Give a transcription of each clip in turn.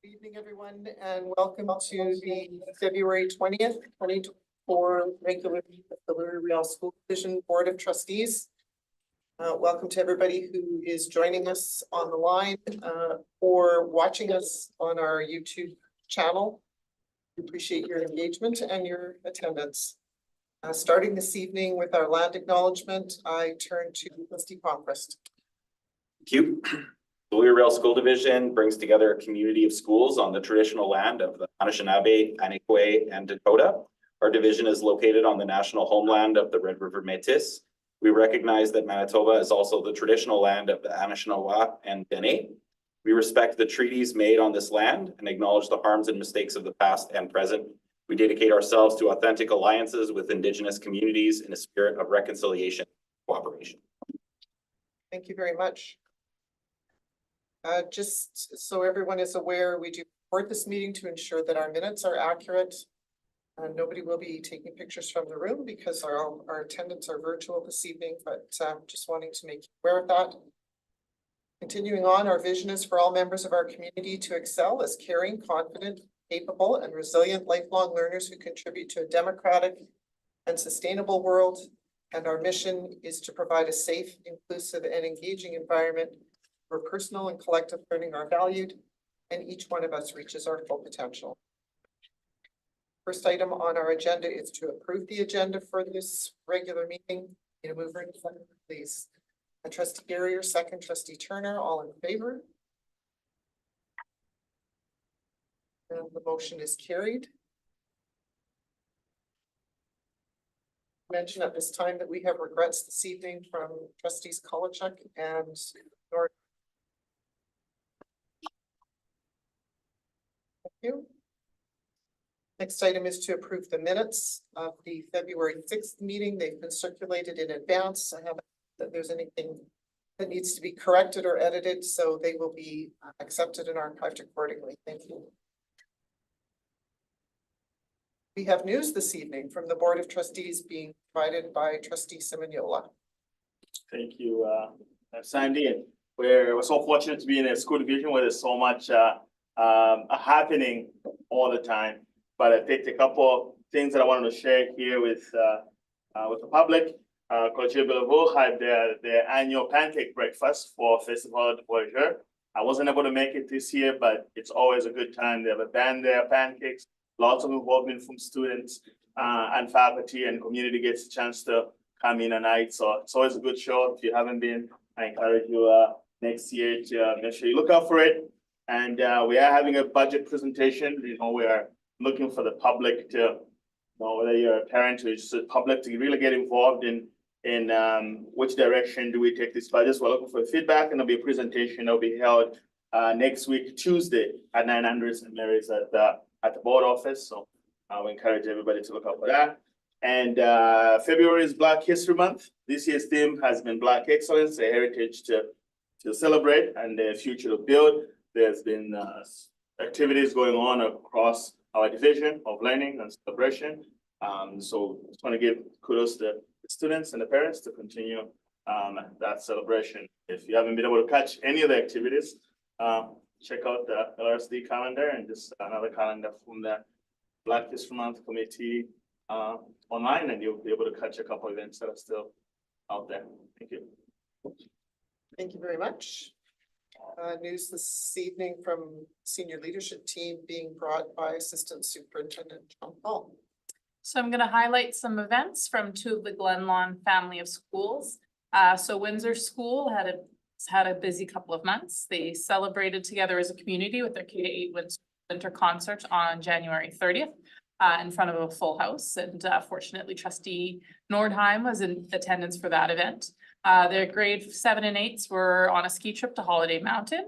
Good evening, everyone, and welcome to the February 20th, 2024 regular meeting of the Louis Riel School Division Board of Trustees. Welcome to everybody who is joining us on the line or watching us on our YouTube channel. We appreciate your engagement and your attendance. Starting this evening with our land acknowledgement, I turn to Trustee Palmquist. Thank you. The Louis Riel School Division brings together a community of schools on the traditional land of the Anishinaabe, Aniqua, and Dakota. Our division is located on the national homeland of the Red River Métis. We recognize that Manitoba is also the traditional land of the Anishinaabe and Dene. We respect the treaties made on this land and acknowledge the harms and mistakes of the past and present. We dedicate ourselves to authentic alliances with Indigenous communities in a spirit of reconciliation and cooperation. Thank you very much. Just so everyone is aware, we do record this meeting to ensure that our minutes are accurate. Nobody will be taking pictures from the room because our attendants are virtual this evening, but just wanting to make you aware of that. Continuing on, our vision is for all members of our community to excel as caring, confident, capable, and resilient lifelong learners who contribute to a democratic and sustainable world. And our mission is to provide a safe, inclusive, and engaging environment where personal and collective learning are valued and each one of us reaches our full potential. First item on our agenda is to approve the agenda for this regular meeting. Need a mover and seconder, please. Trustee Garrier, second. Trustee Turner, all in favor? And the motion is carried. Mention at this time that we have regrets this evening from Trustees Kolachuk and North. Thank you. Next item is to approve the minutes of the February 6th meeting. They've been circulated in advance. I haven't that there's anything that needs to be corrected or edited, so they will be accepted and archived accordingly. Thank you. We have news this evening from the Board of Trustees being provided by Trustee Simonyola. Thank you, Sandy. And we're so fortunate to be in a school division where there's so much happening all the time. But I picked a couple of things that I wanted to share here with the public. Clocher Belleville had their annual pancake breakfast for Festival de Voyageur. I wasn't able to make it this year, but it's always a good time. They have a band there, pancakes, lots of involvement from students and faculty, and community gets a chance to come in at night. So it's always a good show. If you haven't been, I encourage you next year to make sure you look out for it. And we are having a budget presentation. You know, we are looking for the public to, whether you're a parent or just the public, to really get involved in which direction do we take this budget. So we're looking for feedback, and there'll be a presentation that will be held next week, Tuesday at 900 St. Mary's at the board office. So we encourage everybody to look out for that. And February is Black History Month. This year's theme has been Black Excellence, a heritage to celebrate and a future to build. There's been activities going on across our division of learning and celebration. So just want to give kudos to the students and the parents to continue that celebration. If you haven't been able to catch any of the activities, check out the LRSD calendar and just another calendar from the Black History Month committee online, and you'll be able to catch a couple of events that are still out there. Thank you. Thank you very much. News this evening from senior leadership team being brought by Assistant Superintendent John Paul. So I'm going to highlight some events from two of the Glen Lawn family of schools. So Windsor School had a busy couple of months. They celebrated together as a community with their K-8 winter concert on January 30th in front of a full house. And fortunately, Trustee Nordheim was in attendance for that event. Their grade 7 and 8s were on a ski trip to Holiday Mountain,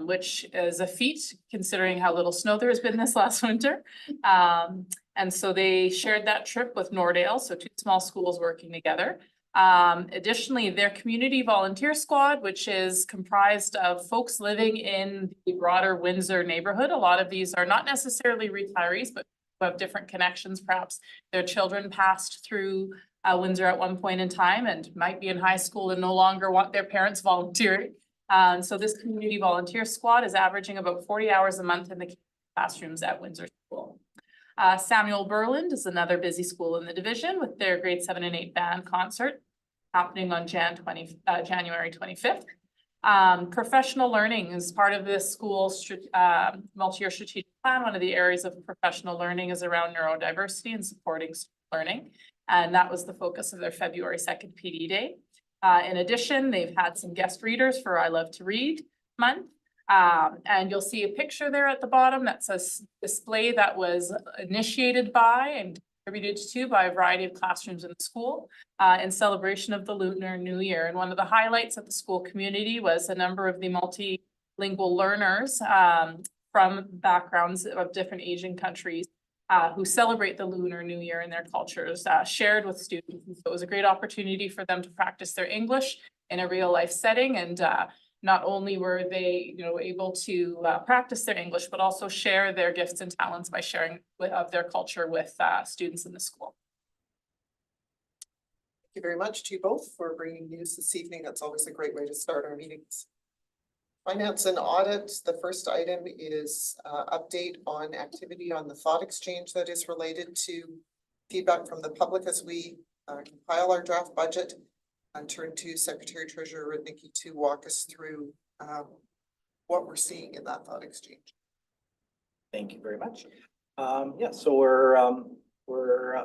which is a feat considering how little snow there has been this last winter. And so they shared that trip with Nordale, so two small schools working together. Additionally, their community volunteer squad, which is comprised of folks living in the broader Windsor neighborhood. A lot of these are not necessarily retirees, but have different connections. Perhaps their children passed through Windsor at one point in time and might be in high school and no longer want their parents volunteering. So this community volunteer squad is averaging about 40 hours a month in the classrooms at Windsor School. Samuel Berland is another busy school in the division with their grade 7 and 8 band concert happening on January 25th. Professional learning is part of this school's multi-year strategic plan. One of the areas of professional learning is around neurodiversity and supporting learning. And that was the focus of their February 2nd PD Day. In addition, they've had some guest readers for I Love to Read month. And you'll see a picture there at the bottom that says display that was initiated by and contributed to by a variety of classrooms in the school in celebration of the Lunar New Year. And one of the highlights of the school community was a number of the multilingual learners from backgrounds of different Asian countries who celebrate the Lunar New Year in their cultures, shared with students. And so it was a great opportunity for them to practice their English in a real life setting. And not only were they, able to practice their English, but also share their gifts and talents by sharing of their culture with students in the school. Thank you very much to you both for bringing news this evening. That's always a great way to start our meetings. Finance and audit, the first item is update on activity on the thought exchange that is related to feedback from the public as we compile our draft budget. And turn to Secretary Treasurer Nikki to walk us through what we're seeing in that thought exchange. Thank you very much. So we're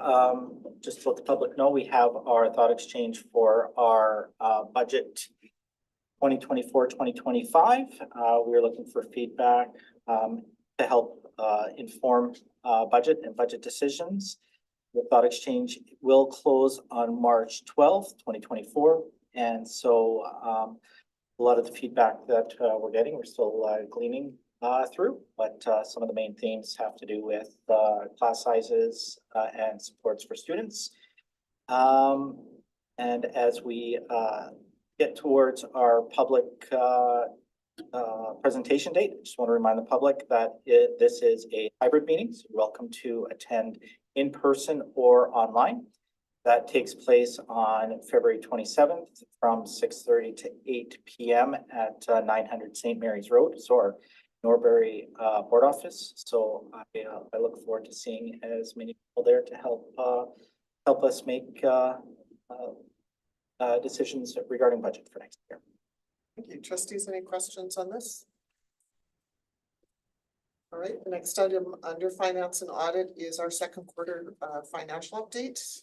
just to let the public know, we have our thought exchange for our budget 2024-2025. We're looking for feedback to help inform budget and budget decisions. The thought exchange will close on March 12th, 2024. And so a lot of the feedback that we're getting, we're still gleaning through, but some of the main themes have to do with class sizes and supports for students. And as we get towards our public presentation date, I just want to remind the public that this is a hybrid meeting, so you're welcome to attend in person or online. That takes place on February 27th from 6:30 to 8 p.m. at 900 St. Mary's Road, so our Norbury board office. So I look forward to seeing as many people there to help us make decisions regarding budget for next year. Thank you. Trustees, any questions on this? All right, the next item under finance and audit is our second quarter financial update.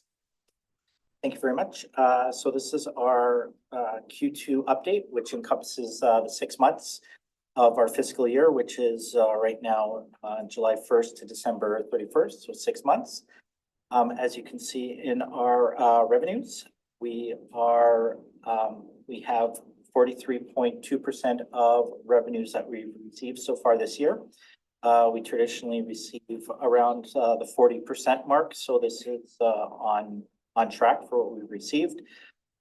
Thank you very much. So this is our Q2 update, which encompasses the 6 months of our fiscal year, which is right now July 1st to December 31st, so 6 months. As you can see in our revenues, we have 43.2% of revenues that we've received so far this year. We traditionally receive around the 40% mark, so this is on track for what we've received.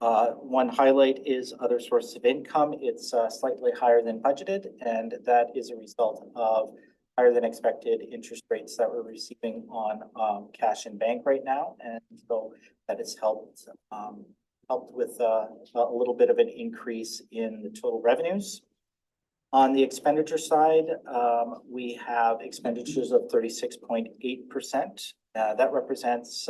One highlight is other sources of income. It's slightly higher than budgeted, and that is a result of higher than expected interest rates that we're receiving on cash in bank right now, and so that has helped with a little bit of an increase in the total revenues. On the expenditure side, we have expenditures of 36.8%. That represents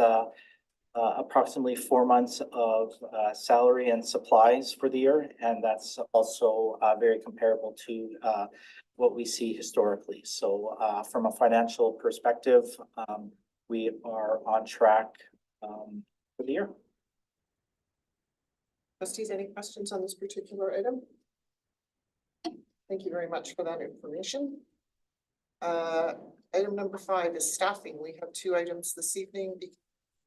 approximately 4 months of salary and supplies for the year, and that's also very comparable to what we see historically. So from a financial perspective, we are on track for the year. Trustees, any questions on this particular item? Thank you very much for that information. Item number 5 is staffing. We have 2 items this evening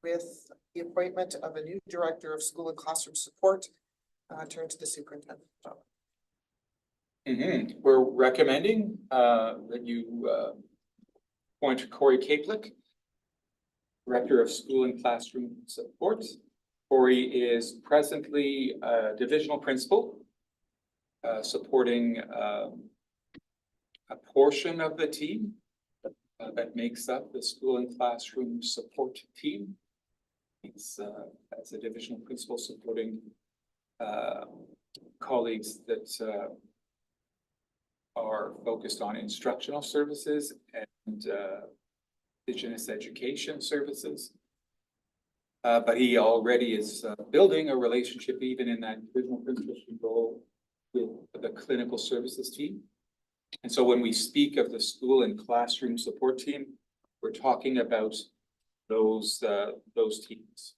with the appointment of a new director of school and classroom support. Turn to the superintendent. We're recommending that you appoint Corey Kaplick, Director of School and Classroom Support. Corey is presently a divisional principal, supporting a portion of the team that makes up the school and classroom support team. He's as a divisional principal supporting colleagues that are focused on instructional services and Indigenous education services. But he already is building a relationship even in that divisional principalship role with the clinical services team. And so when we speak of the school and classroom support team, we're talking about those teams.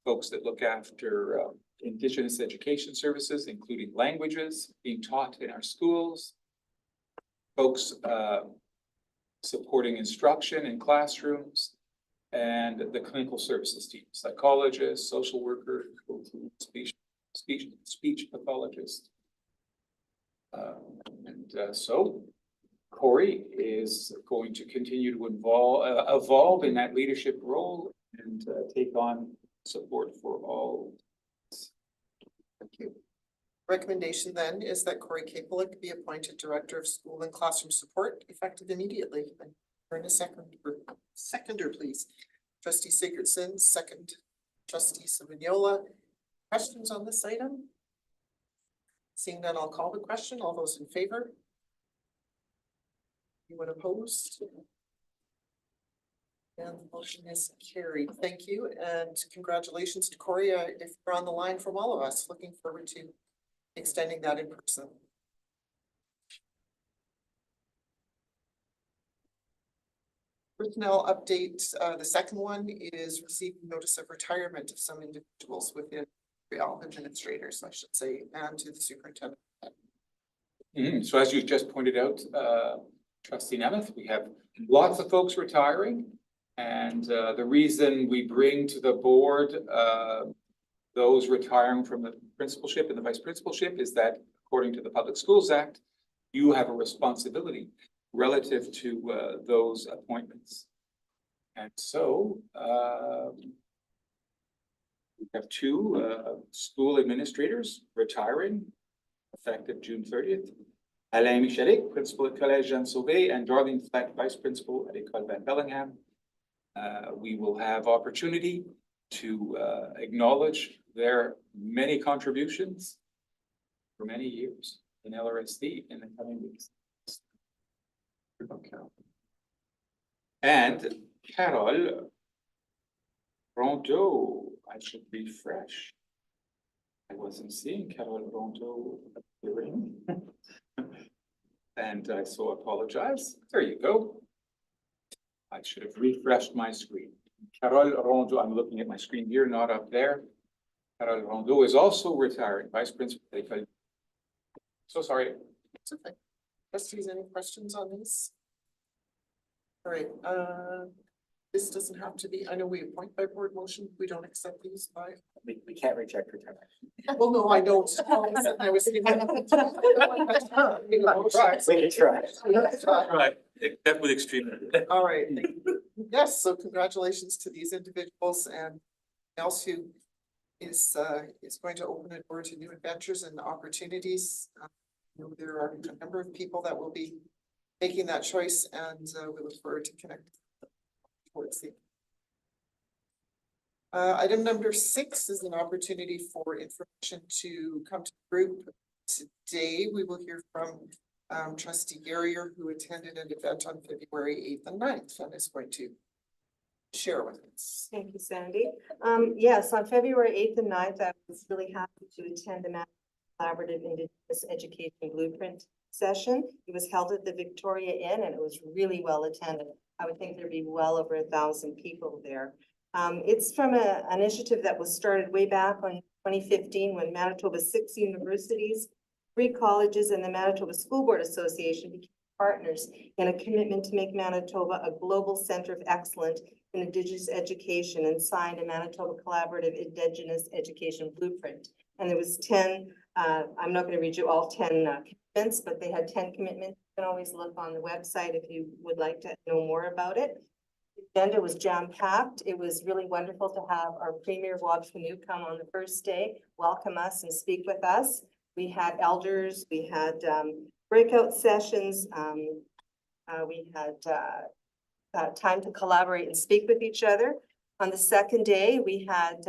Folks that look after Indigenous education services, including languages being taught in our schools. Folks supporting instruction in classrooms, and the clinical services team, psychologists, social workers, speech pathologists. So Corey is going to continue to evolve in that leadership role and take on support for all. Thank you. Recommendation then is that Corey Kapalik be appointed Director of School and Classroom Support effective immediately. Turn a seconder, please. Trustee Sigurdsson, second. Trustee Savignola. Questions on this item? Seeing none, I'll call the question. All those in favor? Anyone opposed? And the motion is carried. Thank you, and congratulations to Corey. If you're on the line from all of us, looking forward to extending that in person. Personnel update, the second one is receiving notice of retirement of some individuals within all administrators, I should say, and to the superintendent. So as you just pointed out, Trustee Nemeth, we have lots of folks retiring. And the reason we bring to the board those retiring from the principalship and the vice principalship is that according to the Public Schools Act, you have a responsibility relative to those appointments. And so we have two school administrators retiring effective June 30th. Alain Michalik, principal at Collège Jean Sauvé, and Darlene Fleck, vice principal at École Van Bellingham. We will have opportunity to acknowledge their many contributions for many years in LRSD in the coming weeks. And Carol Rondeau, I should refresh. I wasn't seeing Carol Rondeau appearing. And I so apologize. There you go. I should have refreshed my screen. Carol Rondeau, I'm looking at my screen here, not up there. Carol Rondeau is also retiring, vice principal. So sorry. It's okay. Trustees, any questions on this? All right, this doesn't have to be, I know we appoint by board motion, we don't accept these by. We can't reject retirement. Well, no, I know. I was thinking. We can try. Right, that would extreme. All right, yes, so congratulations to these individuals and else who is going to open a door to new adventures and opportunities. You know, there are a number of people that will be making that choice, and we look forward to connecting towards the. Item number 6 is an opportunity for information to come to the group. Today, we will hear from Trustee Garrier, who attended an event on February 8th and 9th and is going to share with us. Thank you, Sandy. Yes, on February 8th and 9th, I was really happy to attend the Collaborative Indigenous Education Blueprint session. It was held at the Victoria Inn and it was really well attended. I would think there'd be well over 1,000 people there. It's from an initiative that was started way back in 2015 when Manitoba's 6 universities, 3 colleges, and the Manitoba School Board Association became partners in a commitment to make Manitoba a global center of excellence in Indigenous education and signed a Manitoba Collaborative Indigenous Education Blueprint. And there was 10, I'm not going to read you all 10 commitments, but they had 10 commitments. You can always look on the website if you would like to know more about it. The agenda was jam-packed. It was really wonderful to have our Premier Wab Kinew come on the first day, welcome us and speak with us. We had elders, we had breakout sessions, we had time to collaborate and speak with each other. On the second day, we had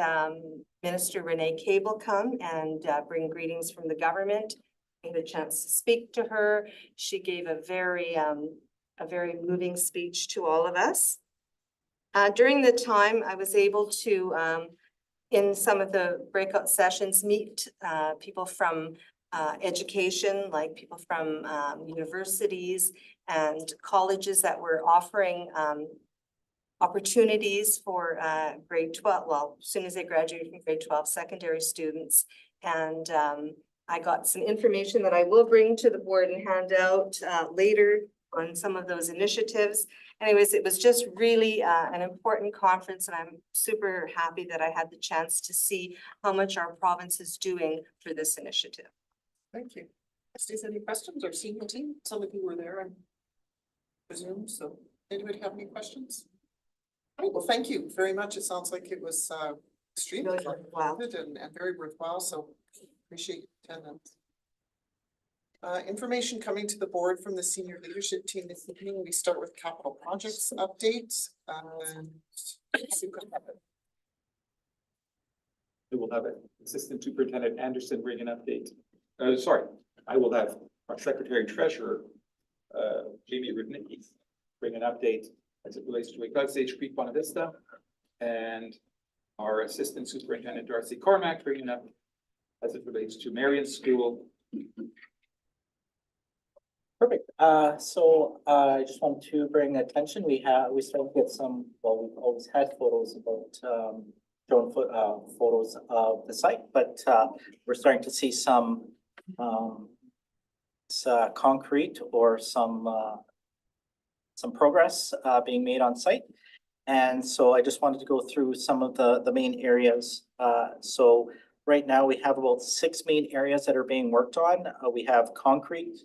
Minister Renee Cable come and bring greetings from the government. I had a chance to speak to her. She gave a very moving speech to all of us. During the time, I was able to, in some of the breakout sessions, meet people from education, like people from universities and colleges that were offering opportunities for grade 12, well, as soon as they graduated from grade 12, secondary students. And I got some information that I will bring to the board and hand out later on some of those initiatives. Anyways, it was just really an important conference, and I'm super happy that I had the chance to see how much our province is doing for this initiative. Thank you. Trustees, any questions or senior team? Some of you were there, I presume, so anybody have any questions? All right, well, thank you very much. It sounds like it was extremely Really worthwhile. good and very worthwhile, so appreciate your attendance. Information coming to the board from the senior leadership team this evening. We start with capital projects updates. We will have Assistant Superintendent Anderson bring an update. Sorry, I will have our Secretary Treasurer, Jamie Rudnicki, bring an update as it relates to Cloud Stage Creek Buena Vista. And our Assistant Superintendent Darcy Cormack bringing up as it relates to Marion School. Perfect. So I just want to bring attention. We started to get some, well, we've always had photos about drone photos of the site, but we're starting to see some concrete or some progress being made on site. And so I just wanted to go through some of the main areas. So right now we have about 6 main areas that are being worked on. We have concrete,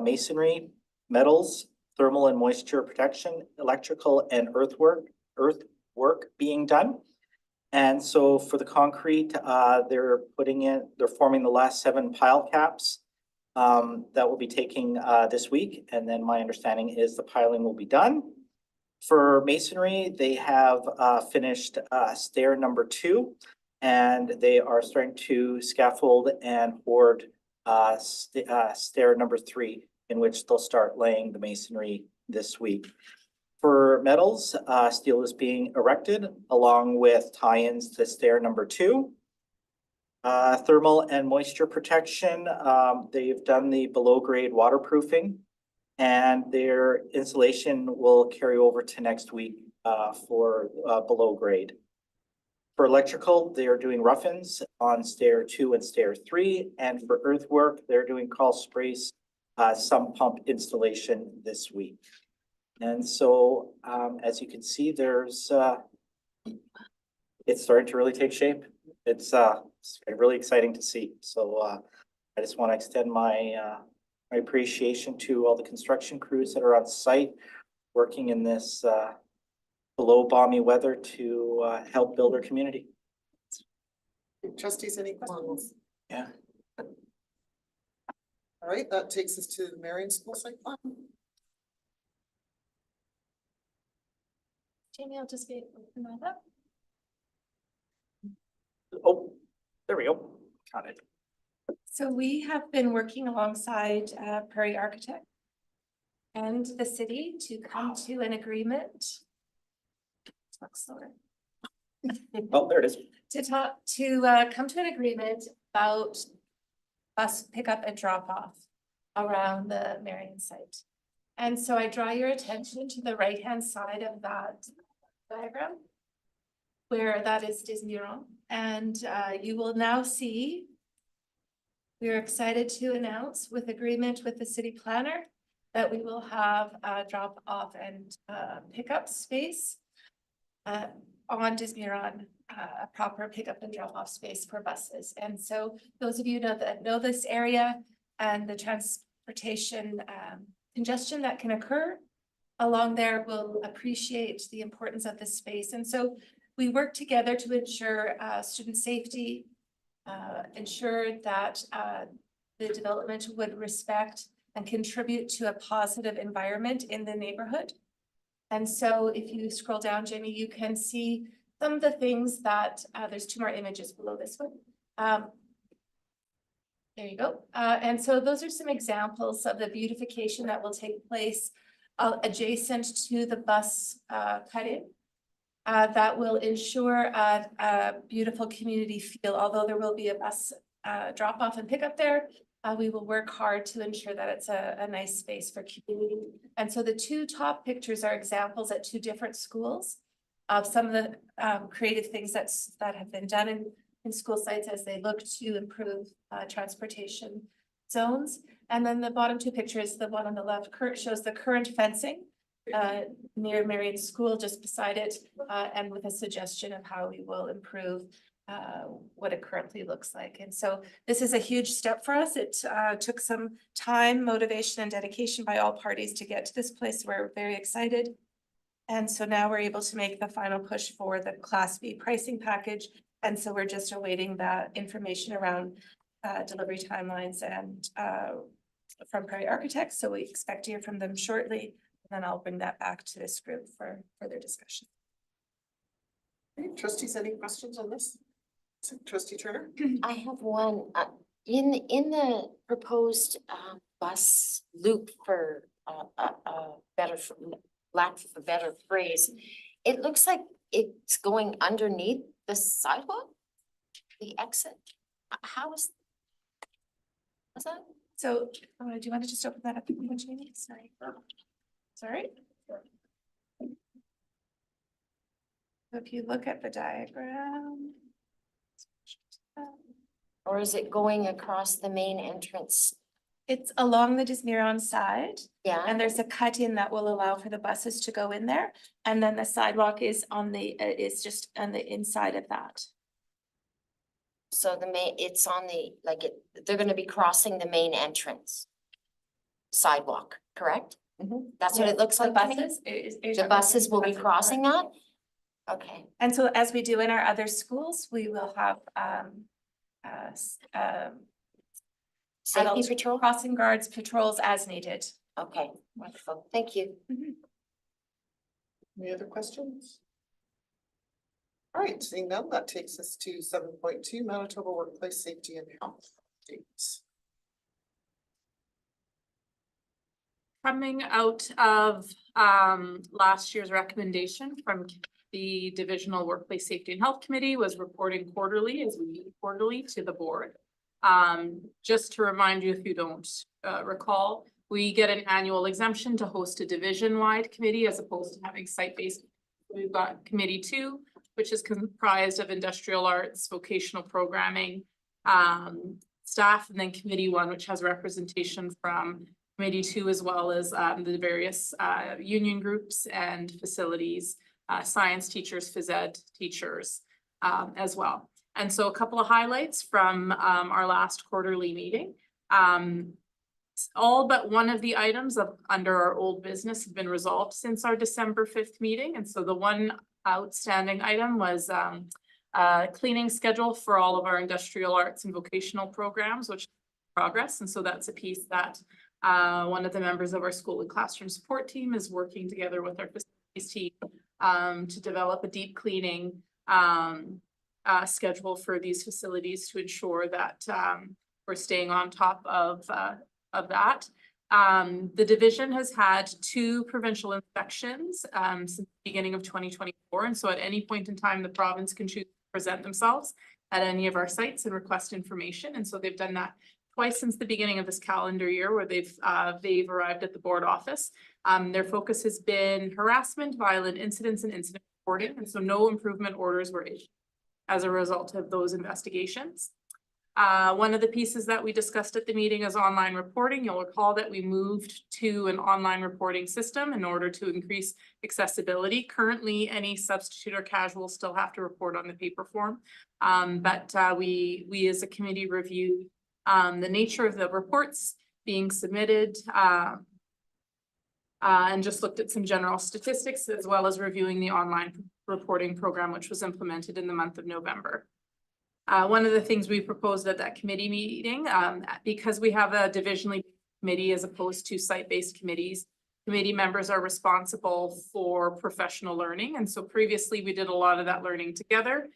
masonry, metals, thermal and moisture protection, electrical and earthwork being done. And so for the concrete, they're forming the last 7 pile caps that will be taking this week. And then my understanding is the piling will be done. For masonry, they have finished stair number 2, and they are starting to scaffold and board stair number 3, in which they'll start laying the masonry this week. For metals, steel is being erected along with tie-ins to stair number 2. Thermal and moisture protection, they've done the below grade waterproofing, and their installation will carry over to next week for below grade. For electrical, they are doing rough-ins on stair 2 and stair 3, and for earthwork, they're doing crawl space sump pump installation this week. And so, as you can see, there's it's starting to really take shape. It's really exciting to see. So I just want to extend my my appreciation to all the construction crews that are on site working in this below balmy weather to help build our community. Trustees, any questions? Yeah. All right, that takes us to the Marion School site plan. Jamie, I'll just open that up. Oh, there we go. Got it. So we have been working alongside Prairie Architect and the city to come to an agreement. Talk slower. Oh, there it is. To come to an agreement about bus pickup and drop off around the Marion site. And so I draw your attention to the right-hand side of that diagram, where that is Dismiron. And you will now see, we're excited to announce with agreement with the city planner that we will have a drop off and pickup space on Dismiron, a proper pickup and drop off space for buses. And so those of you that know this area and the transportation congestion that can occur along there will appreciate the importance of this space. And so we work together to ensure student safety, ensure that the development would respect and contribute to a positive environment in the neighborhood. And so if you scroll down, Jamie, you can see some of the things that there's 2 more images below this one. There you go. And so those are some examples of the beautification that will take place adjacent to the bus cut-in. That will ensure a beautiful community feel, although there will be a bus drop-off and pickup there. We will work hard to ensure that it's a nice space for community. And so the two top pictures are examples at two different schools of some of the creative things that have been done in school sites as they look to improve transportation zones. And then the bottom two pictures, the one on the left, shows the current fencing near Marion School, just beside it, and with a suggestion of how we will improve what it currently looks like. And so this is a huge step for us. It took some time, motivation, and dedication by all parties to get to this place. We're very excited. And so now we're able to make the final push for the Class B pricing package. And so we're just awaiting that information around delivery timelines and from Prairie Architects. So we expect to hear from them shortly. And then I'll bring that back to this group for further discussion. Okay, trustees, any questions on this? Trustee Turner? I have one, in the proposed, bus loop for, better, lack of a better phrase. It looks like it's going underneath the sidewalk, the exit. How is that? So do you want to just open that up? Jamie? Sorry. Sorry. If you look at the diagram. Or is it going across the main entrance? It's along the Desmiron side, Yeah, and there's a cut in that will allow for the buses to go in there. And then the sidewalk is on the, is just on the inside of that. so it's on the, like they're gonna be crossing the main entrance sidewalk, correct? That's what it looks The like to me? buses. The buses will be crossing that? Okay, And so as we do in our other schools, we will have safety adult patrol? crossing guards patrols as needed. Okay, wonderful, thank you. Any other questions? All right, seeing none, that takes us to 7.2 Manitoba Workplace Safety and Health updates. Coming out of last year's recommendation from the Divisional Workplace Safety and Health Committee was reporting quarterly, as we meet quarterly, to the board. Just to remind you, if you don't recall, we get an annual exemption to host a division-wide committee as opposed to having site-based. We've got Committee 2, which is comprised of industrial arts, vocational programming, staff, and then Committee 1, which has representation from Committee 2 as well as the various union groups and facilities, science teachers, phys ed teachers as well. And so a couple of highlights from our last quarterly meeting. All but one of the items under our old business have been resolved since our December 5th meeting. And so the one outstanding item was cleaning schedule for all of our industrial arts and vocational programs, which is progress. And so that's a piece that one of the members of our school and classroom support team is working together with our facilities team to develop a deep cleaning schedule for these facilities to ensure that we're staying on top of that. The division has had 2 provincial inspections since the beginning of 2024. And so at any point in time, the province can choose to present themselves at any of our sites and request information. And so they've done that twice since the beginning of this calendar year, where they've arrived at the board office. Their focus has been harassment, violent incidents, and incident reporting. And so no improvement orders were issued as a result of those investigations. One of the pieces that we discussed at the meeting is online reporting. You'll recall that we moved to an online reporting system in order to increase accessibility. Currently, any substitute or casual still have to report on the paper form. But we as a committee reviewed the nature of the reports being submitted and just looked at some general statistics, as well as reviewing the online reporting program, which was implemented in the month of November. One of the things we proposed at that committee meeting, because we have a divisionally committee as opposed to site-based committees, committee members are responsible for professional learning. And so previously we did a lot of that learning together.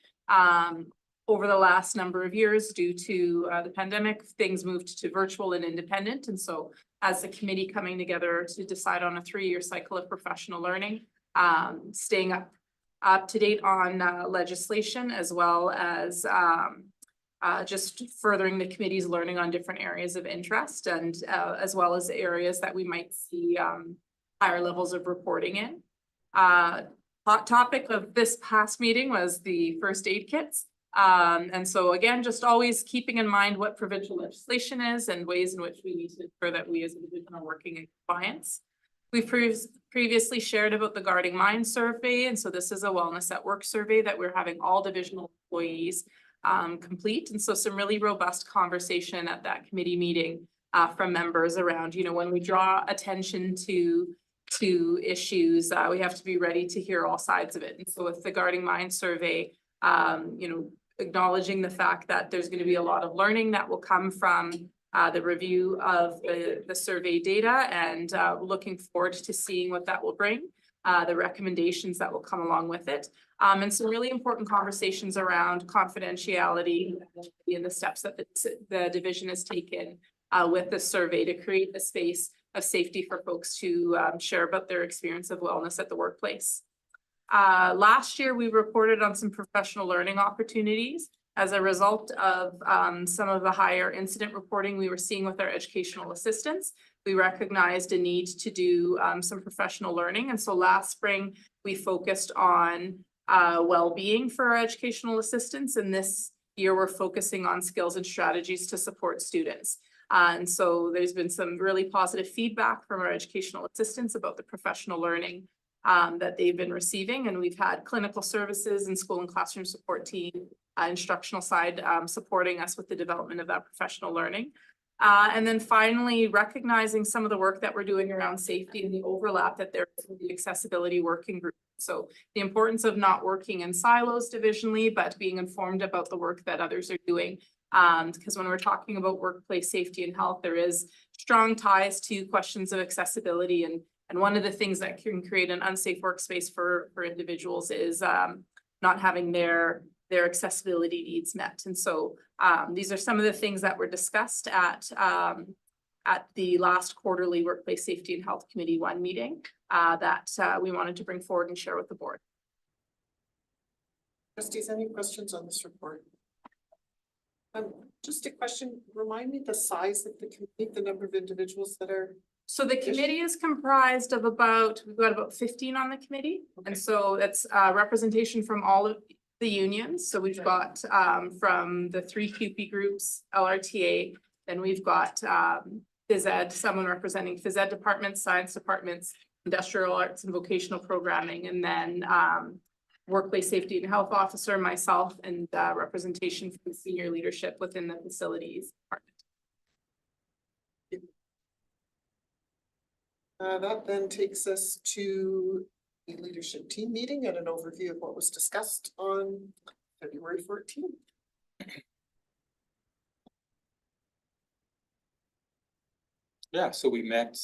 over the last number of years, due to the pandemic, things moved to virtual and independent. And so as the committee coming together to decide on a 3-year cycle of professional learning, staying up to date on legislation, as well as just furthering the committee's learning on different areas of interest, and as well as areas that we might see higher levels of reporting in. Hot topic of this past meeting was the first aid kits. And so again, just always keeping in mind what provincial legislation is and ways in which we need to ensure that we as a division are working in compliance. We've previously shared about the Guarding Mind survey, and so this is a wellness at work survey that we're having all divisional employees complete. And so some really robust conversation at that committee meeting from members around, you know, when we draw attention to issues, we have to be ready to hear all sides of it. And so with the Guarding Mind survey, you know, acknowledging the fact that there's going to be a lot of learning that will come from the review of the survey data, and looking forward to seeing what that will bring, the recommendations that will come along with it, and some really important conversations around confidentiality and the steps that the division has taken with the survey to create a space of safety for folks to share about their experience of wellness at the workplace. Last year, we reported on some professional learning opportunities as a result of some of the higher incident reporting we were seeing with our educational assistants. We recognized a need to do some professional learning. And so last spring, we focused on well-being for our educational assistants. And this year, we're focusing on skills and strategies to support students. And so there's been some really positive feedback from our educational assistants about the professional learning that they've been receiving. And we've had clinical services and school and classroom support team, instructional side supporting us with the development of that professional learning. And then finally, recognizing some of the work that we're doing around safety and the overlap that there is with the accessibility working group. So the importance of not working in silos divisionally, but being informed about the work that others are doing. Because when we're talking about workplace safety and health, there is strong ties to questions of accessibility. And one of the things that can create an unsafe workspace for individuals is not having their accessibility needs met. And so these are some of the things that were discussed at the last quarterly Workplace Safety and Health Committee 1 meeting that we wanted to bring forward and share with the board. Trustees, any questions on this report? Just a question, remind me the size of the committee, the number of individuals that are. So the committee is comprised of we've got about 15 on the committee. Okay. And so it's representation from all of the unions. So we've got from the 3 QP groups, LRTA, then we've got phys ed, someone representing phys ed departments, science departments, industrial arts and vocational programming, and then workplace safety and health officer, myself, and representation from the senior leadership within the facilities department. That then takes us to the leadership team meeting and an overview of what was discussed on February 14th. Yeah, so we met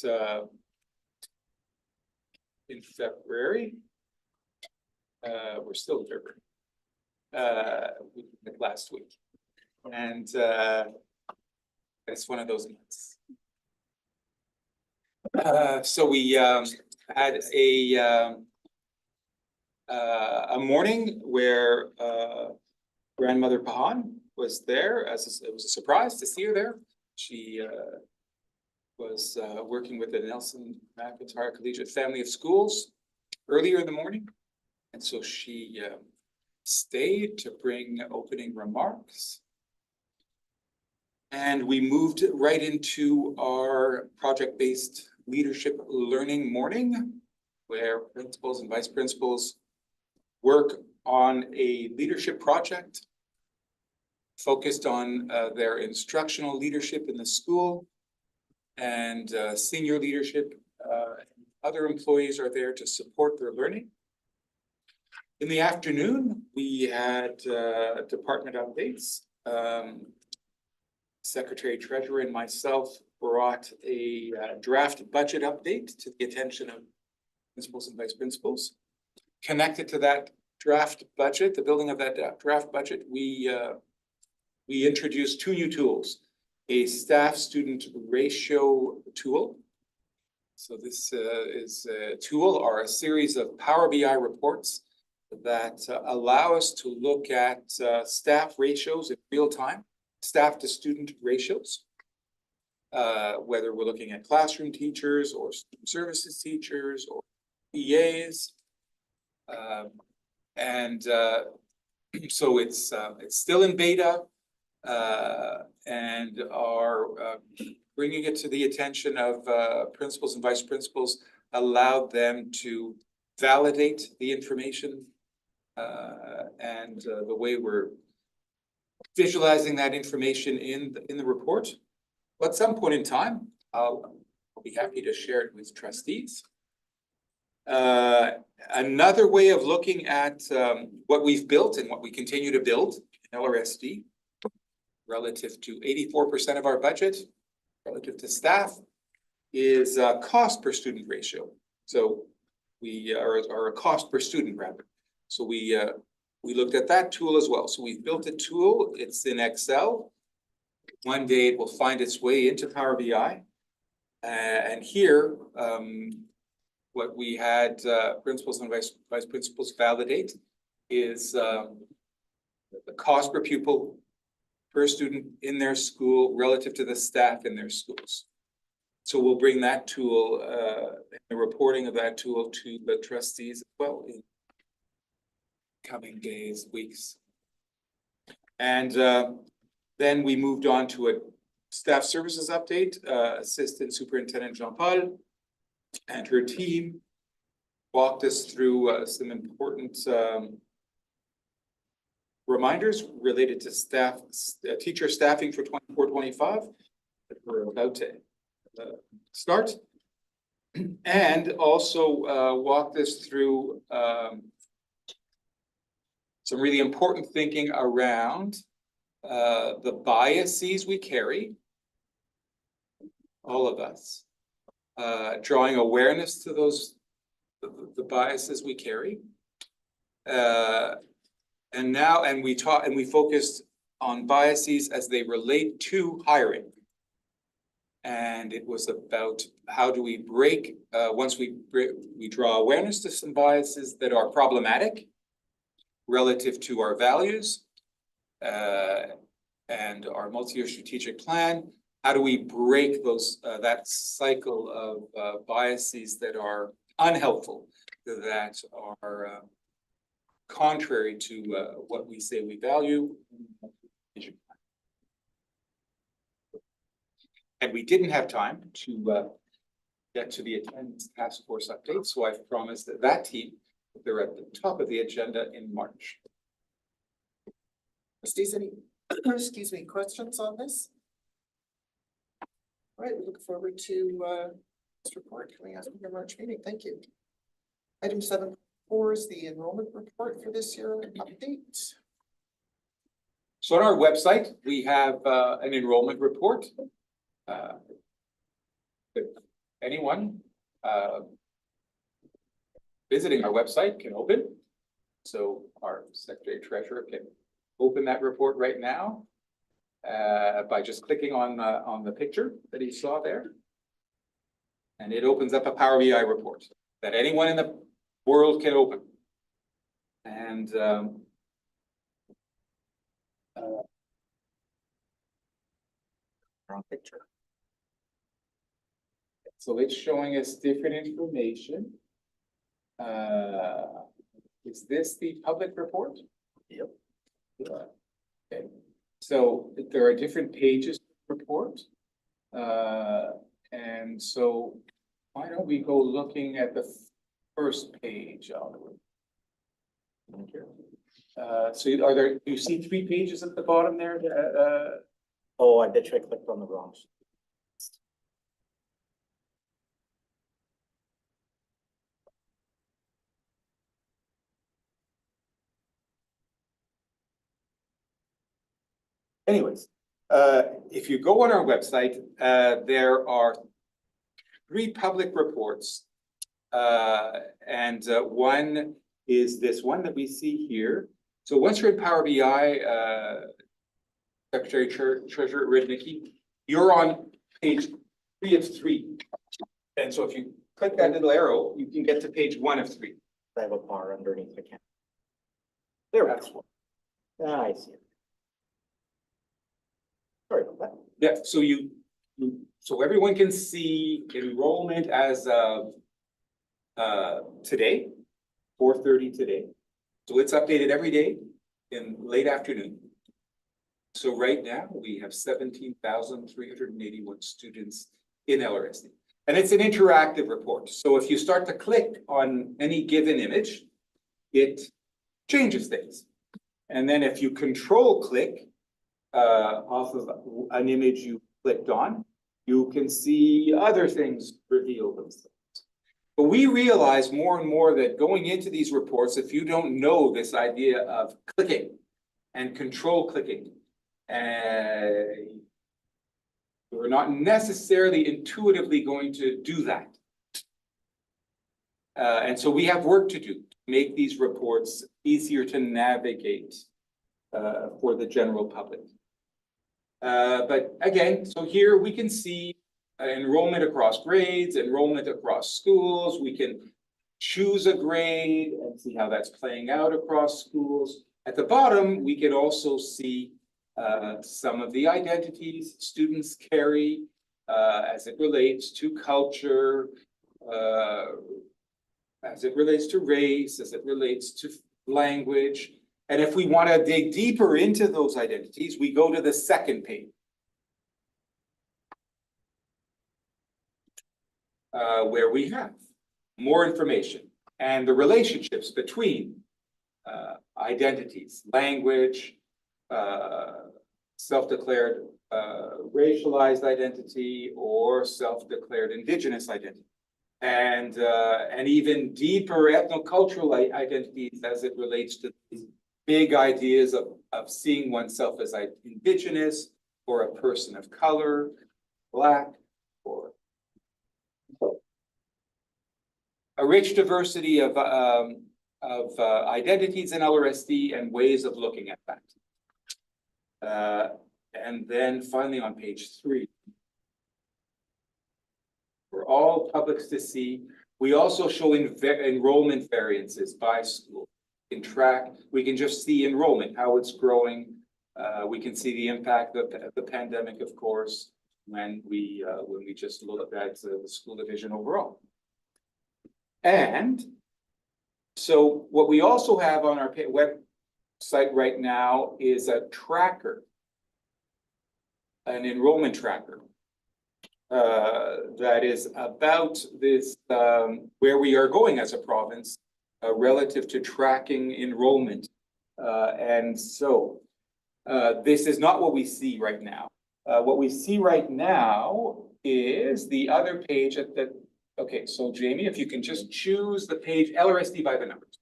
in February. We're still in February. We met last week. And it's one of those months. So we had a morning where grandmother Pahan was there. It was a surprise to see her there. She was working with the Nelson McIntyre Collegiate Family of Schools earlier in the morning. And so she stayed to bring opening remarks. And we moved right into our project-based leadership learning morning, where principals and vice principals work on a leadership project focused on their instructional leadership in the school, and senior leadership. Other employees are there to support their learning. In the afternoon, we had department updates. Secretary Treasurer and myself brought a draft budget update to the attention of principals and vice principals. Connected to that draft budget, the building of that draft budget, we introduced two new tools. A staff-student ratio tool. So this is a tool or a series of Power BI reports that allow us to look at staff ratios in real time, staff to student ratios. Whether we're looking at classroom teachers or student services teachers or EAs. So it's still in beta and are bringing it to the attention of principals and vice principals, allowed them to validate the information and the way we're visualizing that information in the report. At some point in time, I'll be happy to share it with trustees. Another way of looking at what we've built and what we continue to build in LRSD relative to 84% of our budget, relative to staff, is cost per student ratio. So we are a cost per student rather. So we looked at that tool as well. So we've built a tool, it's in Excel. One day it will find its way into Power BI. And here, what we had principals and vice principals validate is the cost per pupil per student in their school relative to the staff in their schools. So we'll bring that tool, the reporting of that tool to the trustees as well in coming days, weeks. And then we moved on to a staff services update. Assistant Superintendent Jean-Paul and her team walked us through some important reminders related to staff, teacher staffing for 24-25 that we're about to start. And also walked us through some really important thinking around the biases we carry, all of us, drawing awareness to those, the biases we carry. And we focused on biases as they relate to hiring. And it was about how do we break, once we draw awareness to some biases that are problematic relative to our values and our multi-year strategic plan. How do we break those that cycle of biases that are unhelpful, that are contrary to what we say we value? And we didn't have time to get to the attendance task force update, so I've promised that team, they're at the top of the agenda in March. Trustees, any, excuse me, questions on this? All right, we look forward to this report coming out of your March meeting. Thank you. Item 7.4 is the enrollment report for this year update. So on our website, we have an enrollment report. Anyone visiting our website can open. So our Secretary Treasurer can open that report right now by just clicking on the picture that he saw there. And it opens up a Power BI report that anyone in the world can open. And Wrong picture. so it's showing us different information. Is this the public report? Yep. Okay, so there are different pages of the report. And so why don't we go looking at the first page, Oliver? So are there, you see 3 pages at the bottom there? Oh, I bet you I clicked on the wrong. Anyways, if you go on our website, there are 3 public reports. And one is this one that we see here. So once you're in Power BI, Secretary Treasurer Rudnicki, you're on page 3 of 3. And so if you click that little arrow, you can get to page 1 of 3. I have a bar underneath the camera. There we go. Ah, I see it. Sorry about that. Yeah, so everyone can see enrollment as of today, 4:30 today. So it's updated every day in late afternoon. So right now, we have 17,381 students in LRSD. And it's an interactive report. So if you start to click on any given image, it changes things. And then if you control click off of an image you clicked on, you can see other things reveal themselves. But we realize more and more that going into these reports, if you don't know this idea of clicking and control clicking, we're not necessarily intuitively going to do that. And so we have work to do to make these reports easier to navigate for the general public. But again, so here we can see enrollment across grades, enrollment across schools. We can choose a grade and see how that's playing out across schools. At the bottom, we can also see some of the identities students carry as it relates to culture, as it relates to race, as it relates to language. And if we want to dig deeper into those identities, we go to the second page. Where we have more information and the relationships between identities, language, self-declared racialized identity or self-declared indigenous identity. And even deeper ethnocultural identities as it relates to these big ideas of seeing oneself as indigenous or a person of color, Black, or a rich diversity of identities in LRSD and ways of looking at that. And then finally on page 3, for all publics to see, we also show enrollment variances by school. In track, we can just see enrollment, how it's growing. We can see the impact of the pandemic, of course, when we just look at the school division overall. And so what we also have on our website right now is a tracker, an enrollment tracker that is about this, where we are going as a province relative to tracking enrollment. And so this is not what we see right now. What we see right now is the other page at the, okay, so Jamie, if you can just choose the page LRSD by the numbers.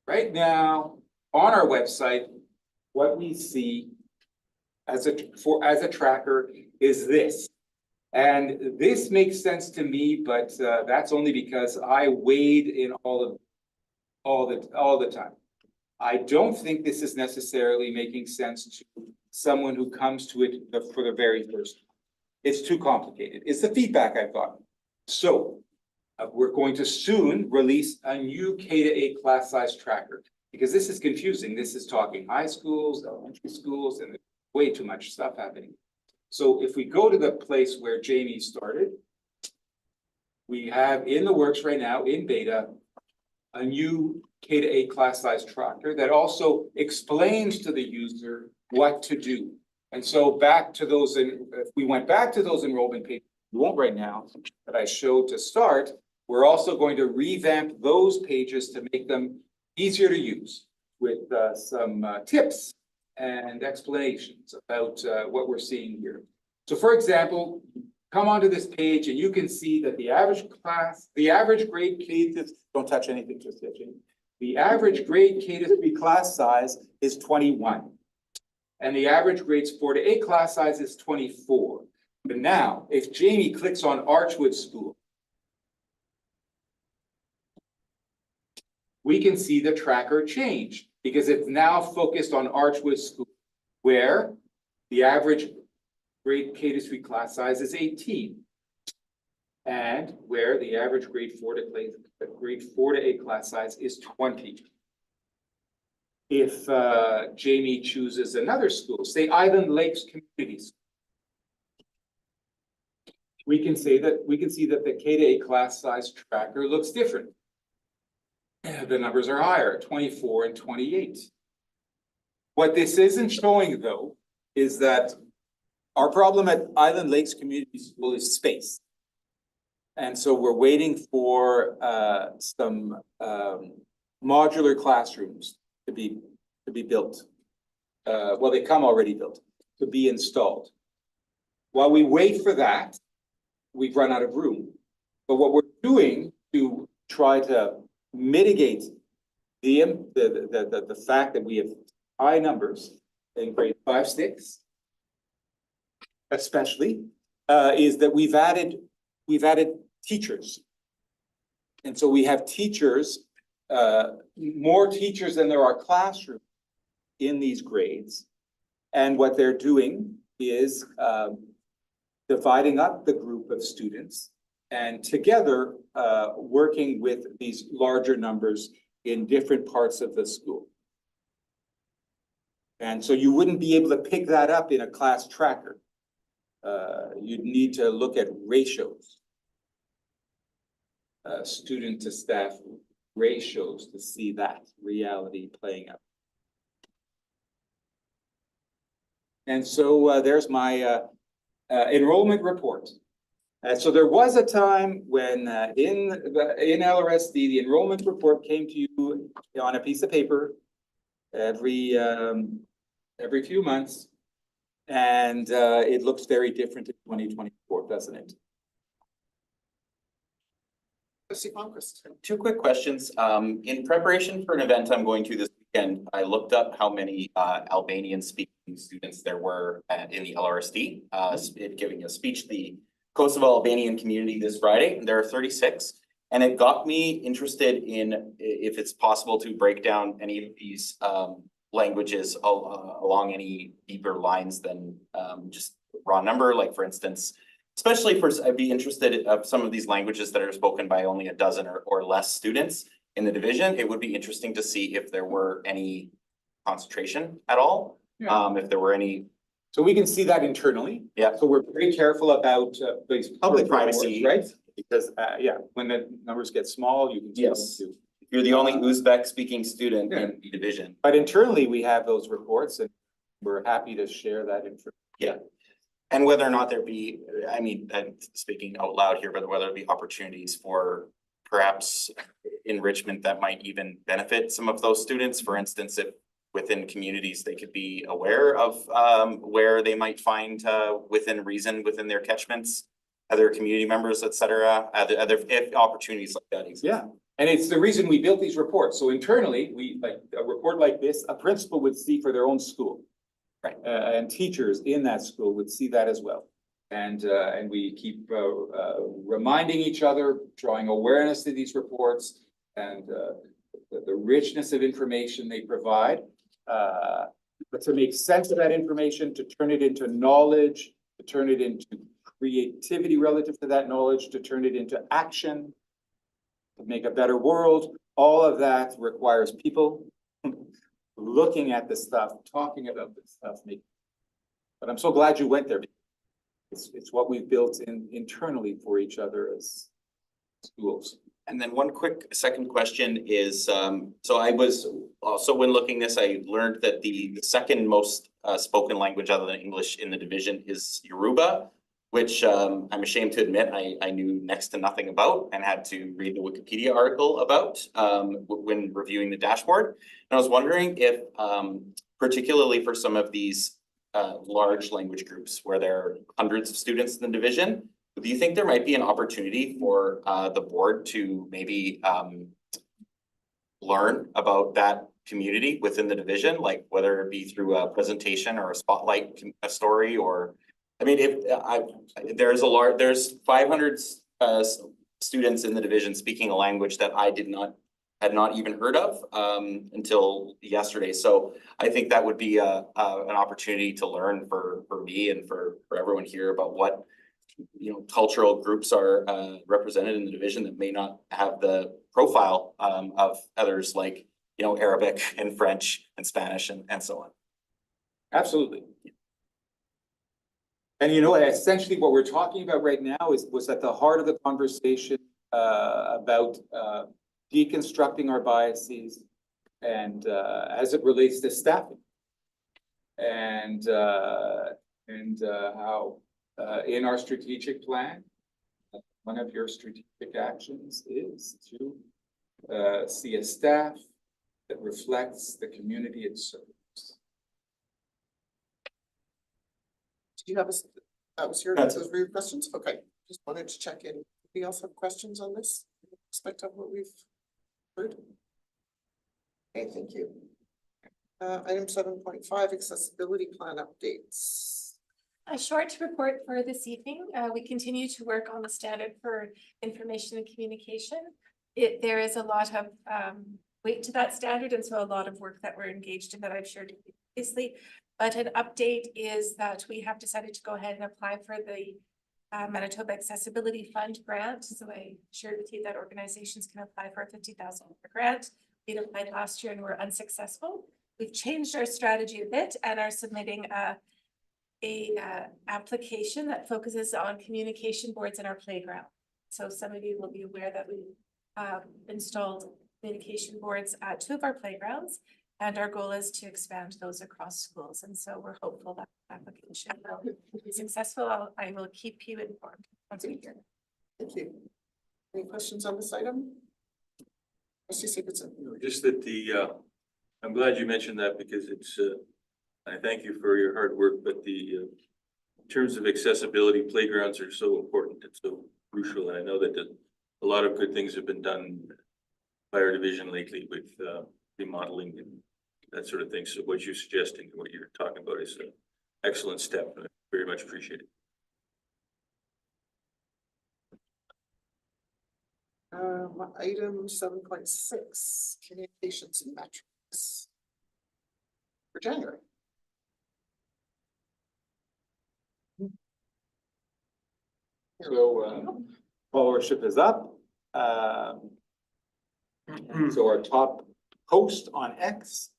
Right now, on our website, what we see as a tracker is this. And this makes sense to me, but that's only because I wade in all the time. I don't think this is necessarily making sense to someone who comes to it for the very first time. It's too complicated. It's the feedback I've gotten. So we're going to soon release a new K-8 class size tracker because this is confusing. This is talking high schools, elementary schools, and there's way too much stuff happening. So if we go to the place where Jamie started, we have in the works right now in beta, a new K-8 class size tracker that also explains to the user what to do. And so back to those, if we went back to those enrollment pages, we won't right now, that I showed to start, we're also going to revamp those pages to make them easier to use with some tips and explanations about what we're seeing here. So for example, come onto this page and you can see that the average grade K to, don't touch anything just yet, Jamie. The average grade K to 3 class size is 21. And the average grades 4 to 8 class size is 24. But now, if Jamie clicks on Archwood School, we can see the tracker change because it's now focused on Archwood School, where the average grade K to 3 class size is 18. And where the average grade 4 to 8 class size is 20. If Jamie chooses another school, say Island Lakes Community School, we can see that the K to 8 class size tracker looks different. The numbers are higher, 24 and 28. What this isn't showing, though, is that our problem at Island Lakes Community School is space. And so we're waiting for some modular classrooms to be built. Well, they come already built, to be installed. While we wait for that, we've run out of room. But what we're doing to try to mitigate the fact that we have high numbers in grade 5, 6, especially, is that we've added teachers. And so we have teachers, more teachers than there are classrooms in these grades. And what they're doing is dividing up the group of students and together working with these larger numbers in different parts of the school. And so you wouldn't be able to pick that up in a class tracker. You'd need to look at ratios. Student to staff ratios to see that reality playing out. And so there's my enrollment report. So there was a time when in LRSD, the enrollment report came to you on a piece of paper every few months. And it looks very different in 2024, doesn't it? Trustee Palmquist. Two quick questions. In preparation for an event I'm going to this weekend, I looked up how many Albanian speaking students there were in the LRSD, giving a speech to the Kosovo Albanian community this Friday. There are 36. And it got me interested in if it's possible to break down any of these languages along any deeper lines than just raw number. Like for instance, especially I'd be interested of some of these languages that are spoken by only a dozen or less students in the division. It would be interesting to see if there were any concentration at all. Yeah. If there were any. So we can see that internally. Yeah. So we're very careful about these Public privacy, right? Because yeah, when the numbers get small, you can. Yes. You're the only Uzbek speaking student in the division. But internally, we have those reports and we're happy to share that information. Yeah. And whether or not there be, I mean, I'm speaking out loud here, but whether there be opportunities for perhaps enrichment that might even benefit some of those students. For instance, if within communities, they could be aware of where they might find within reason, within their catchments, other community members, et cetera, if opportunities like that exist. Yeah. And it's the reason we built these reports. So internally, we like a report like this, a principal would see for their own school. Right. And teachers in that school would see that as well. And we keep reminding each other, drawing awareness to these reports and the richness of information they provide. But to make sense of that information, to turn it into knowledge, to turn it into creativity relative to that knowledge, to turn it into action, to make a better world. All of that requires people looking at this stuff, talking about this stuff. But I'm so glad you went there. It's what we've built internally for each other as schools. And then one quick second question is, so I was also when looking this, I learned that the second most spoken language other than English in the division is Yoruba, which I'm ashamed to admit I knew next to nothing about and had to read the Wikipedia article about when reviewing the dashboard. And I was wondering if, particularly for some of these large language groups where there are hundreds of students in the division, do you think there might be an opportunity for the board to maybe learn about that community within the division, like whether it be through a presentation or a spotlight story, or I mean, if there's 500 students in the division speaking a language that I did not had not even heard of until yesterday. So I think that would be an opportunity to learn for me and for everyone here about what, you know, cultural groups are represented in the division that may not have the profile of others like, you know, Arabic and French and Spanish and so on. Absolutely. And you know, essentially what we're talking about right now was at the heart of the conversation about deconstructing our biases and as it relates to staffing. And how in our strategic plan, one of your strategic actions is to see a staff that reflects the community it serves. Did you have those were your questions? Okay, just wanted to check in. Anybody else have questions on this? Respect of what we've heard? Okay, thank you. Item 7.5, accessibility plan updates. A short report for this evening. We continue to work on the standard for information and communication. There is a lot of weight to that standard, and so a lot of work that we're engaged in that I've shared previously. But an update is that we have decided to go ahead and apply for the Manitoba Accessibility Fund grant. So I shared with you that organizations can apply for a $50,000 grant. We applied last year and were unsuccessful. We've changed our strategy a bit and are submitting a application that focuses on communication boards in our playground. So some of you will be aware that we installed communication boards at 2 of our playgrounds, and our goal is to expand those across schools. And so we're hopeful that application will be successful. I will keep you informed once we hear. Thank you. Any questions on this item? Trustee Sigurdson. Just that I'm glad you mentioned that because it's, I thank you for your hard work, but in terms of accessibility, playgrounds are so important and so crucial. And I know that a lot of good things have been done by our division lately with remodeling and that sort of thing. So what you're suggesting, what you're talking about is an excellent step. I very much appreciate it. Item 7.6, communications metrics for January. So followership is up. So our top post on X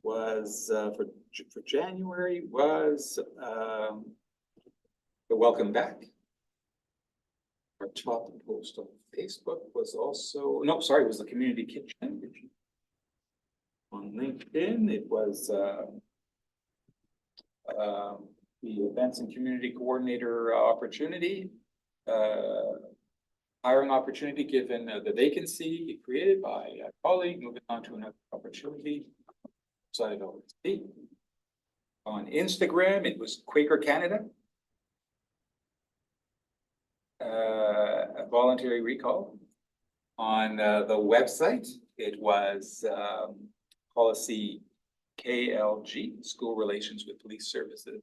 was for January was the welcome back. Our top post on Facebook was also, no, sorry, it was the community kitchen. On LinkedIn, it was the events and community coordinator opportunity. Hiring opportunity given the vacancy created by a colleague, moving on to another opportunity. Excited over to see. On Instagram, it was Quaker Canada. A voluntary recall. On the website, it was policy KLG, School Relations with Police Services.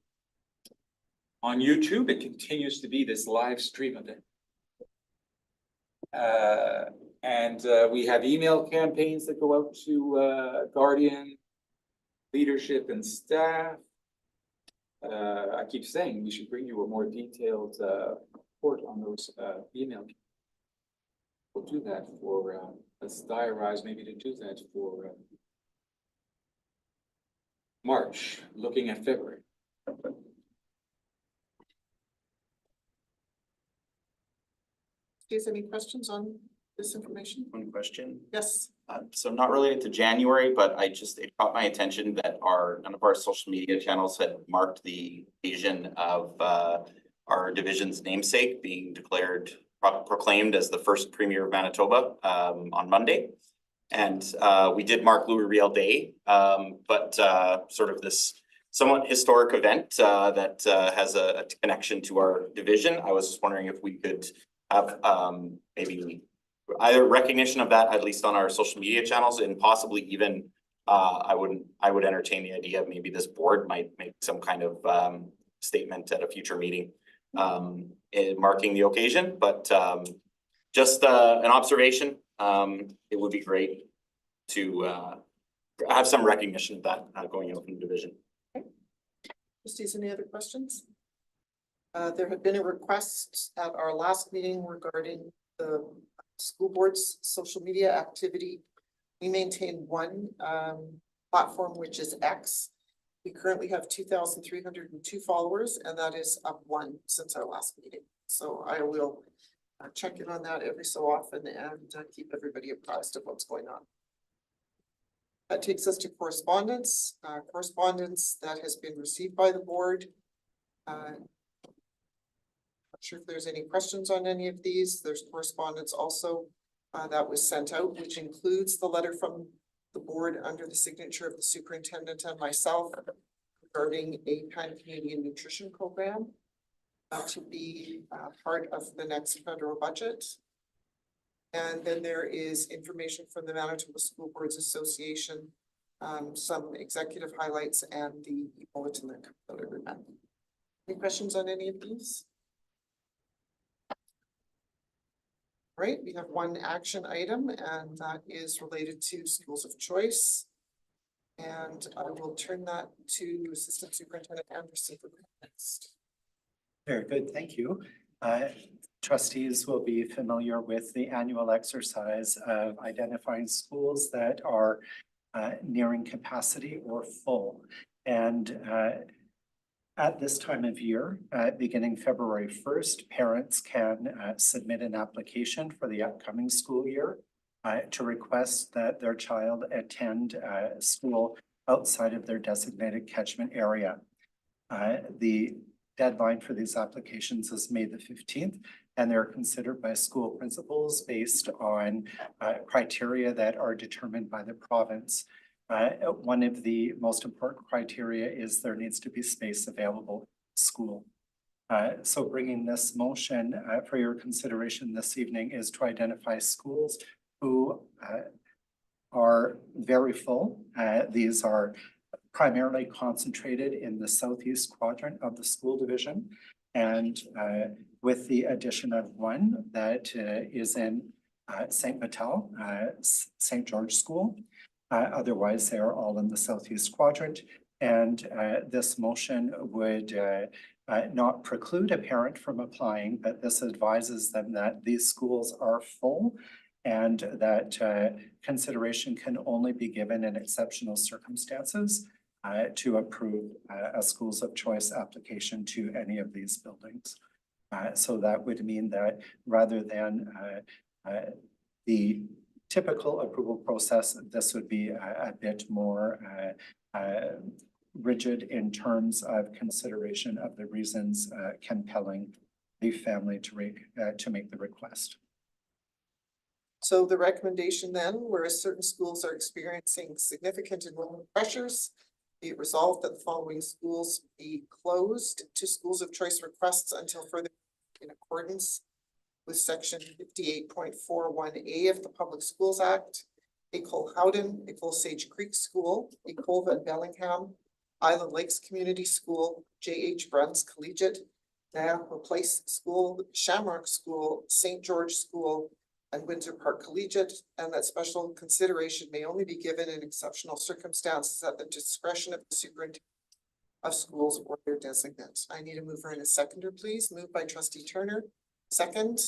On YouTube, it continues to be this live stream event. And we have email campaigns that go out to Guardian, leadership and staff. I keep saying we should bring you a more detailed report on those email. We'll do that for, let's diarize maybe to do that for March, looking at February. Do you have any questions on this information? One question. Yes. So not related to January, but it caught my attention that none of our social media channels had marked the occasion of our division's namesake being proclaimed as the first Premier of Manitoba on Monday. And we did mark Louis Riel Day, but sort of this somewhat historic event that has a connection to our division. I was just wondering if we could have maybe either recognition of that, at least on our social media channels, and possibly even I would entertain the idea of maybe this board might make some kind of statement at a future meeting marking the occasion, but just an observation. It would be great have some recognition of that going out from the division. Trustees, any other questions? There had been a request at our last meeting regarding the school board's social media activity. We maintain one platform, which is X. We currently have 2,302 followers, and that is up one since our last meeting. So I will check in on that every so often and keep everybody apprised of what's going on. That takes us to correspondence, correspondence that has been received by the board. Not sure if there's any questions on any of these. There's correspondence also that was sent out, which includes the letter from the board under the signature of the superintendent and myself regarding a Pan-Canadian nutrition program to be part of the next federal budget. And then there is information from the Manitoba School Boards Association, some executive highlights and the bulletin that comes out every month. Any questions on any of these? Right, we have one action item and that is related to schools of choice. And I will turn that to Assistant Superintendent Anderson for next. Very good, thank you. Trustees will be familiar with the annual exercise of identifying schools that are nearing capacity or full. And at this time of year, beginning February 1st, parents can submit an application for the upcoming school year to request that their child attend school outside of their designated catchment area. The deadline for these applications is May the 15th, and they're considered by school principals based on criteria that are determined by the province. One of the most important criteria is there needs to be space available in school. So bringing this motion for your consideration this evening is to identify schools who are very full. These are primarily concentrated in the southeast quadrant of the school division. And with the addition of one that is in St. Vital, St. George School. Otherwise, they are all in the southeast quadrant. And this motion would not preclude a parent from applying, but this advises them that these schools are full and that consideration can only be given in exceptional circumstances to approve a schools of choice application to any of these buildings. So that would mean that rather than the typical approval process, this would be a bit more rigid in terms of consideration of the reasons compelling the family to make the request. So the recommendation then, whereas certain schools are experiencing significant enrollment pressures, be it resolved that the following schools be closed to schools of choice requests until further in accordance with section 58.41A of the Public Schools Act, École Howden, École Sage Creek School, École Van Bellingham, Island Lakes Community School, J.H. Bruns Collegiate, Niagara Place School, Shamrock School, St. George School, and Windsor Park Collegiate, and that special consideration may only be given in exceptional circumstances at the discretion of the superintendent of schools or their designate. I need a mover and a seconder, please. Moved by Trustee Turner. Second.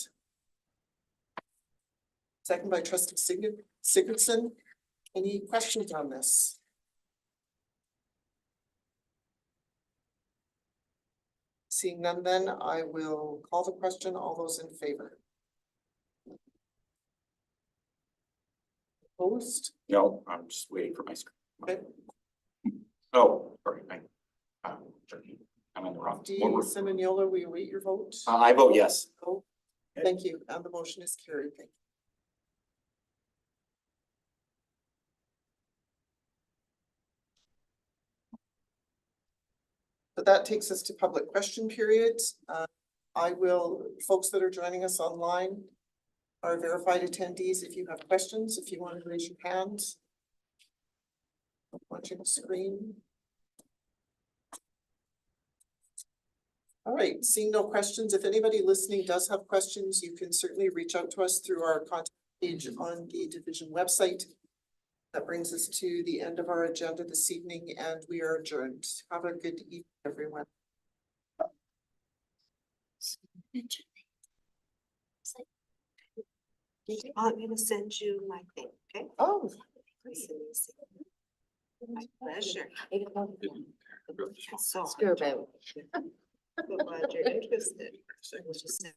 Second by Trustee Sigurdson. Any questions on this? Seeing none, then I will call the question. All those in favor? Opposed? No, I'm just waiting for my screen. Okay. Oh, sorry, I'm in the wrong. Trustee Semignola, we await your vote. I vote yes. Oh, thank you. And the motion is carried. Thank you. So that takes us to public question period. Folks that are joining us online are verified attendees. If you have questions, if you want to raise your hand. Watching the screen. All right, seeing no questions, if anybody listening does have questions, you can certainly reach out to us through our contact page on the division website. That brings us to the end of our agenda this evening and we are adjourned. Have a good evening, everyone. I'm gonna send you my thing, okay? Oh. My pleasure. So, Screw about. glad you're interested. We'll just send